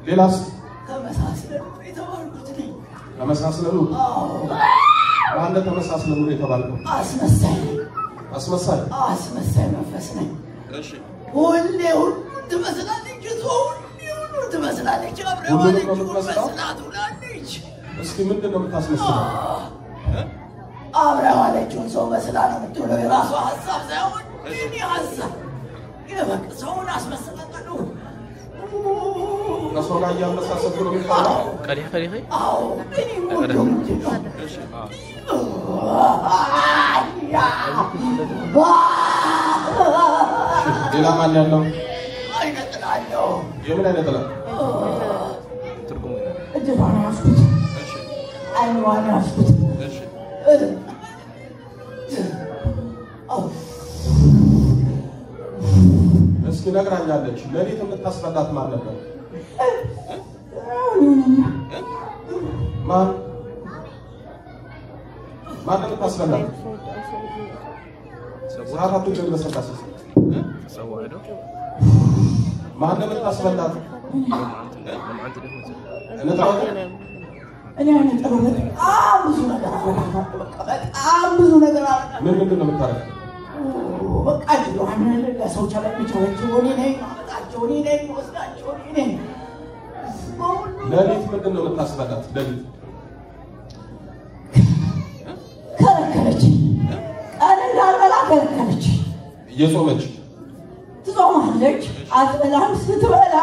ሌላስ ተመሳስለው አንተ ተመሳስለው የተባልከው አስመሳይ መንፈስ ነኝ እሺ ሁሌ ትመስላለች ሁሉ ትመስላለች አብረዋለች ትመስላለች እስኪ ምንድነው የምታስመስለው አብረዋለች ሰው መስላና ምትለው የራሷ ሐሳብ ሳይሆን እኔ ሐሳብ ይበቃ ሰውን አስመስላለሁ ከሰው ጋር ያመሳሰሉ ነው የሚባለው ቀሪህ አዎ እኔ ወንዶም እሺ ሌላ ማን ያለው አይነጥላለው የምን አይነጥላ ትርጉም እጅዋን ያስኩት እሺ አይኗን ያስኩት እሺ እስኪ ነግራኛለች ለሊት የምታስፈላት ማን ነበር ማን የምታስፈላት ሰራቱ ለሰጣስ ሰዋዶ ማን የምታስፈላት እኔ አንተ ብዙ ነገር በጣም ብዙ ነገር ምንድነው የምታረግ በቃ ጆሮአን ለሰው ቻለችው እኔ ነኝ አጣቸው እኔ ነኝ ወስዳቸው እኔ ነኝ ለሊት ምንድነው የምታስፈላት ለሊት ከለከለች ቀን እንዳልበላ ከለከለች እየጾመች ትጾማለች አትበላም ስትበላ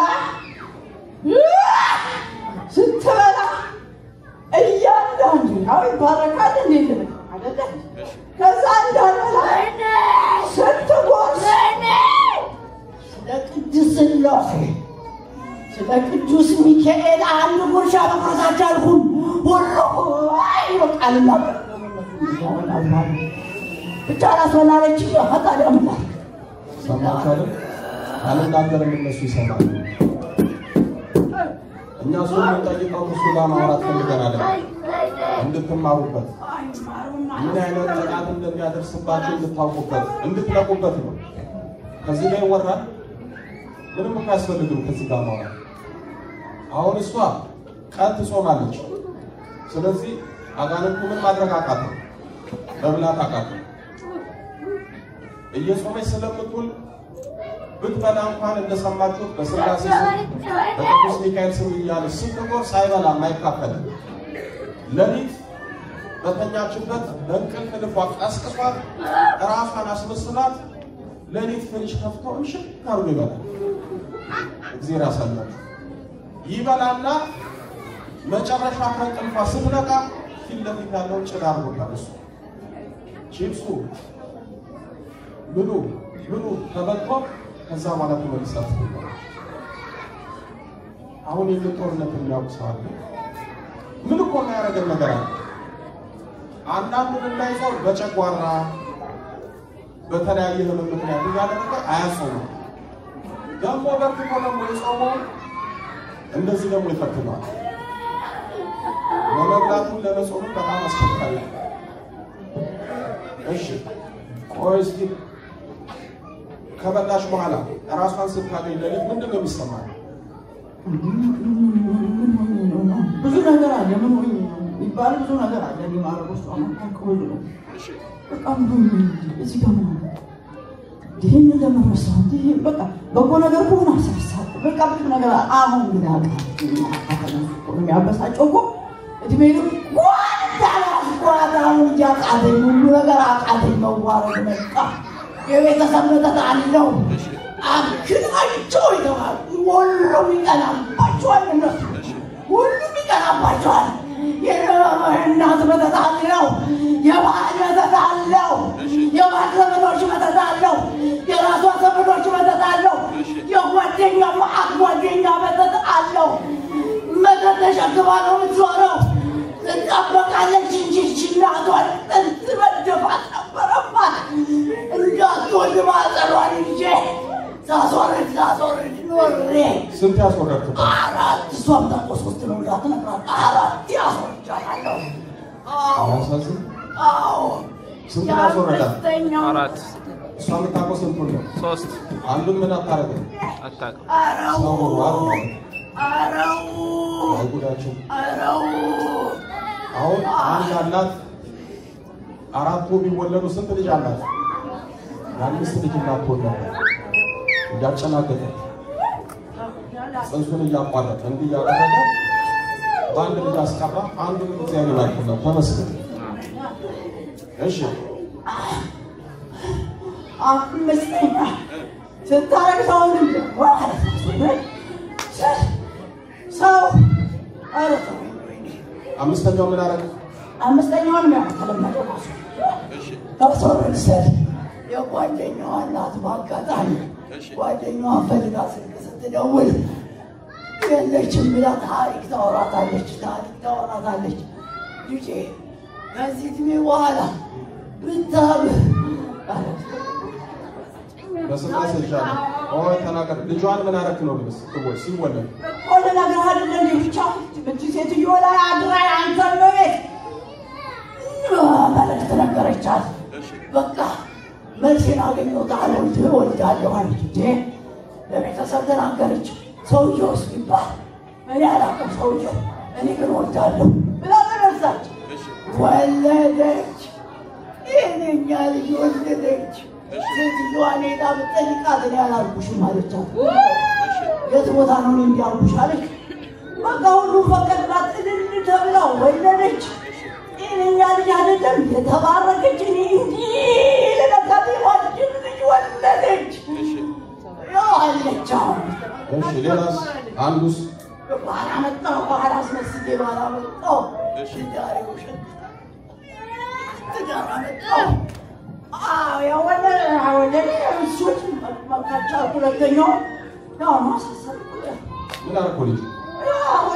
እያንዳንዱ ያው ይባረካል እንዴ አይደለ ከዛ እንዳልበላ ስትጎርስ ለቅዱስ ሥላሴ ለቅዱስ ሚካኤል አንድ ጉርሻ መቁረሳች አልኩን ሁሉ አይበቃልና ብቻ ላስበላለች ታዲያ ምን ላድርግ ሰማቻለ አልናገርም እነሱ ይሰማሉ እኛ ሰው የምንጠይቀው እሱ ጋር ማውራት ፈልገናል እንድትማሩበት ምን አይነት ጥቃት እንደሚያደርስባችሁ እንድታውቁበት እንድትነቁበት ነው ከዚህ ላይ ወራል ምንም አያስፈልግም ከዚህ ጋር ማውራት አሁን እሷ ቀን ትጾማለች ስለዚህ አጋንንቱ ምን ማድረግ አቃተው መብላት አቃተው እየጾመች ስለምትውል ብትበላ እንኳን እንደሰማችሁት በሥላሴ ስም በቅዱስ ሚካኤል ስም እያለ ስትቆርስ ሳይበላ ማይካፈል ለሊት በተኛችበት በእንቅልፍ ልቧ ቀስቅሷት ራሷን አስመስላት ለሊት ፍንጭ ከፍቶ እሽት አድርጎ ይበላል እግዚአብሔር ያሳያችሁ ይበላና መጨረሻ ከእንቅልፏ ስትነቃ ፊት ለፊት ያለው ጭድ አድርጎታል እሱ ቺፕሱ ምኑ ተበልቶ ከዛ ማለት ነው ለምሳሌ አሁን የጦርነት የሚያውቅ ሰው አለ ምን እኮ ነው ያደረገው ነገር አለ አንዳንዱ እንዳይሰው በጨጓራ በተለያየ ህመም ምክንያት ያደረገ አያሰው ደግሞ በርክቶ ደግሞ የጾመው እንደዚህ ደግሞ ይፈትናል ለመብላቱ ለመጾሙ በጣም አስቸጋሪ ነው እሺ ቆይስ ከበላሽ በኋላ ራሷን ስታገኝ ለሊት ምንድነው የሚሰማው ብዙ ነገር አለ ምን ሆይ ይባል ብዙ ነገር አለ ሊማረው እሱ አማካኝ ነው እሺ በጣም እዚህ ጋር ነው ይሄን ለማረሳው ይሄ በቃ በጎ ነገር ሆነ አሰሳት በቃ ብዙ ነገር አሁን ግን ያበሳጨው እኮ እድሜ ነው ወዳላ እንዲያቃተኝ ሁሉ ነገር አቃተኝ መዋረድ መጣ የቤተሰብ ተጣለው አክናቸው ይተዋል ሁሉም ይቀናባቸዋል እነሱ ሁሉም ይቀናባቸዋል የእናት በተጣለው የባህል በተጣለው የባህል ዘመዶች በተጣለው የራሷ ዘመዶች በተጣለው የጓደኛ ማዕት ጓደኛ በተጣለው መጠጥ ተሸክማ ነው የምትዞረው ትጠበቃለች እንጂ እናቷን ጥንት መደፋት ነበረባት እንዳትወልድ ማጸኗን እንጂ ሳሶርድ ኖሬ ስንት ያስወረድክ? 4 እሷም ደግሞ 3 ነው እንዳትነግራት 4 ያስወርጃለሁ። አያሳዝን? ስንት ያስወረዳል? 4 እሷ የምታውቀው ስንቱን ነው? 3 አንዱን ምን አታረግም? አታውቅም። ሰው ሆኗል። አረው አይጉዳችን። አረው አሁን አንድ አላት 4 ቢወለዱ ስንት ልጅ አላት? የ5 ልጅ እናት ነበር። እንዳጨናገተ ጽንሱን እያቋረጠ እንዲህ እያደረገ በአንድ ልጅ አስቀራ። አንዱን እግዚአብሔር ያክብረው ተመስገን። እሺ አምስተኛ ስታረግ ሰውን ሰው አረፈው አምስተኛው ምን አረገ? አምስተኛውን ነው ተለመደ ራሱ ተወሰነ ሰል የጓደኛዋ እናት በአጋጣሚ ጓደኛዋ ፈልጋ ስልክ ስትደውል የለችም ብላ ታሪክ ታወራታለች። ልጄ ከዚህ ዕድሜ በኋላ ብታብህ በስላሴ ይቻላል። ኦይ ተናገር። ልጇን ምን አረክ ነው ልብስ ትወል ሲወለድ ወደ ነገር አይደለም ብቻ ብቻ ሴትዮ ላይ አድራ አንተ ነው ቤት ማለት ተነገረቻት። በቃ መልሴን አገኘሁት አለች ወልዳለሁ አለች። ለቤተሰብ ተናገረች። ሰውዬው ሲባል እኔ አላውቅም ሰውዬው እኔ ግን ወልዳለሁ ብላ ተነሳች። ወለደች። የእኛ ልጅ ወለደች። ሴትዮዋ ኔታ ብትጠይቃት እኔ አላልኩሽም አለቻት። የት ቦታ ነው እንዲያልኩሽ አለች። በቃ ሁሉም ፈቀድላት። እልል ተብላ ወለደች። የእኛ ልጅ አይደለም የተባረከች እኔ እንዲህ ለነጋዴ ዋጅብ ልጅ ወለደች። አለች አሁን እሺ ሌላስ? አንዱስ ባህር አመጣሁ ባህር አስመስጌ ባህር አመጣሁ ትዳር ውሸት ትዳር አመጣሁ ያወለ እሱት መካቻ ሁለተኛው ያው ማሳሰብ ምን አረኩ ልጅ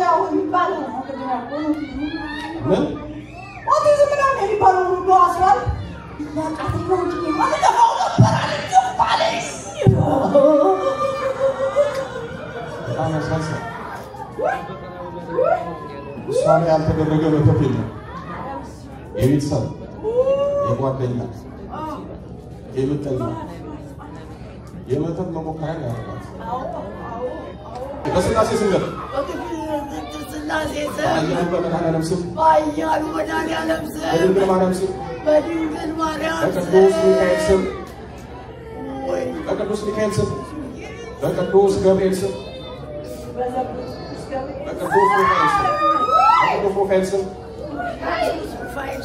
ያው የሚባለው ነው ከደና ምን ኦቲዝም ነው የሚባለው ሁሉ አስዋል ያቃተኛው እንጂ ማለት ነው ነበር አለኝ በጣም ያሳዝናል። እሷ ላይ ያልተደረገ መተት የለም። የቤተሰብ የጓደኛ የምጠኛ የመተት መሞከሪያ ያደርጋል። በስላሴ ስም ገብ በአያሉ በመድኃኒዓለም ስም በድንግል ማርያም ስም በቅዱስ ሚካኤል ስም በቅዱስ ሚካኤል ስም በቅዱስ ገብርኤል ስም በቅዱስ ሚካኤል ስም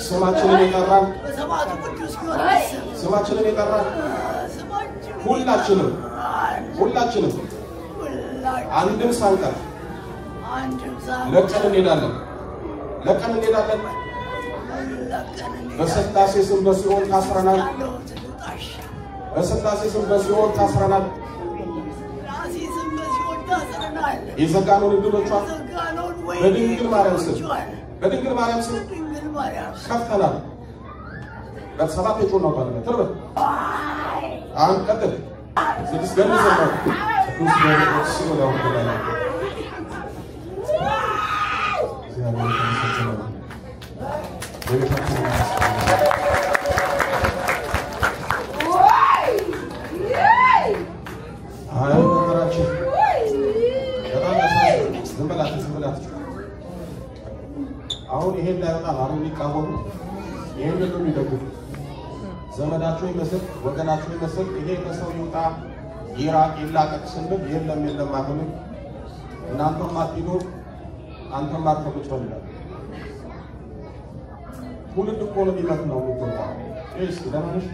ስማችንን የጠራን ሁላችንም አንድም ሳንቀር ለቀን እንሄዳለን። በስላሴ ስም በሲኦል ታስረናል። የዘጋነውን ዕድሎቿን በድንግል ማርያም ስም ከፍተናል። በሰባት የጮህ ነው ባለ ትርበት አንቀጥል 6 ገል ዘመን ቅዱስ ገብርኤል ስም ነው ተባለ። እግዚአብሔር ይመስገን። በቤታችን አይ ነገራችን በጣም ያሳዝናል። ዝም በላት አሁን ይሄን ላይወጣ አሁን ሊቃወሙ ይሄን ነው የሚደግፉ ዘመዳቸው ይመስል ወገናቸው ይመስል ይሄ ከሰው ይውጣ ይራቅ ይላቀቅ ስንል የለም አሁንም እናንተም አትይዱ አንተም አትከብጭ ይላል። ሁለት ኢኮኖሚ ነው የሚገባው እሺ ለማንሽ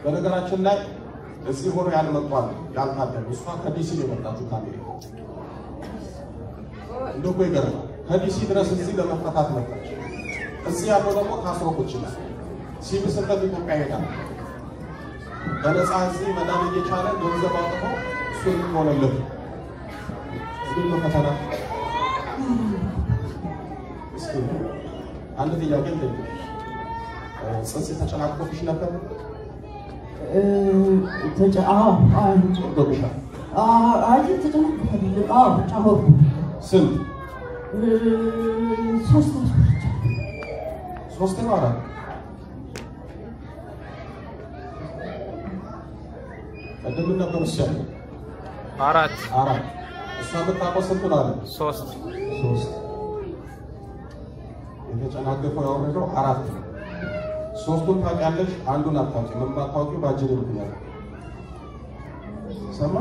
በነገራችን ላይ እዚህ ሆኖ ያልመጣው ያልታደለ እሷ ከዲሲ ነው የመጣችው ከአሜሪካ እንደው ይገርም ከዲሲ ድረስ እዚህ ለመፈታት መጣች እዚህ ያለው ደግሞ ታስሮ ቁጭ ይላል ሲብስበት ኢትዮጵያ ይሄዳል በነፃ እዚህ መዳን እየቻለ ገንዘብ አውጥቶ እሱን ሆነለት ግን ፈተና እስኪ አንድ ጥያቄ ልጠይቅሽ ጽንስ ተጨናቅፎሽ ነበር ሶስት ነው አራት ቀደም ነበር ሲያል አራት እሷ በታቆ ስንት ነው አለ ሶስት የተጨናገፈው ያወረደው አራት ሶስቱን ታውቂያለሽ አንዱን አታውቂም ምን ባታውቂው ባጅሪ ምክንያት ሰማ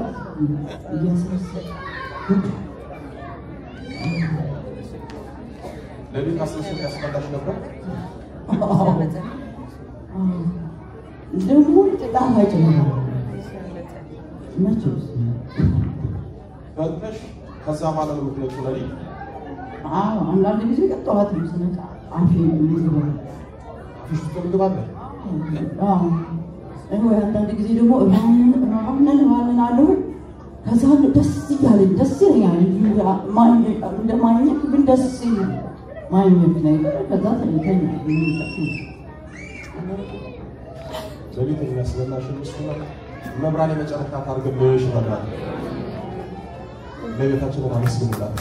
ለሊት አስነስቶ ያስቀዳሽ ነበር ደግሞ ጣፋጭ ነው መቼስ በልተሽ ከዛ በኋላ ነው የምትነቂው ለሊት አንዳንድ ጊዜ ጠዋት ስነቃ አፌ ምግብ ውስጥ ምግብ አለ አንዳንድ ጊዜ ደግሞ እማንን አለው ከዛ ደስ ይላል ደስ ይላል እንደማግኘት ግን ደስ ይላል ማግኘት ነው ከዛ ተኝተኛ ለሊት የሚያስበላሽ ምስሉ መብራን የመጨረሻ ታርገን ለሽ ይባላል ለቤታችን አመስግኑላት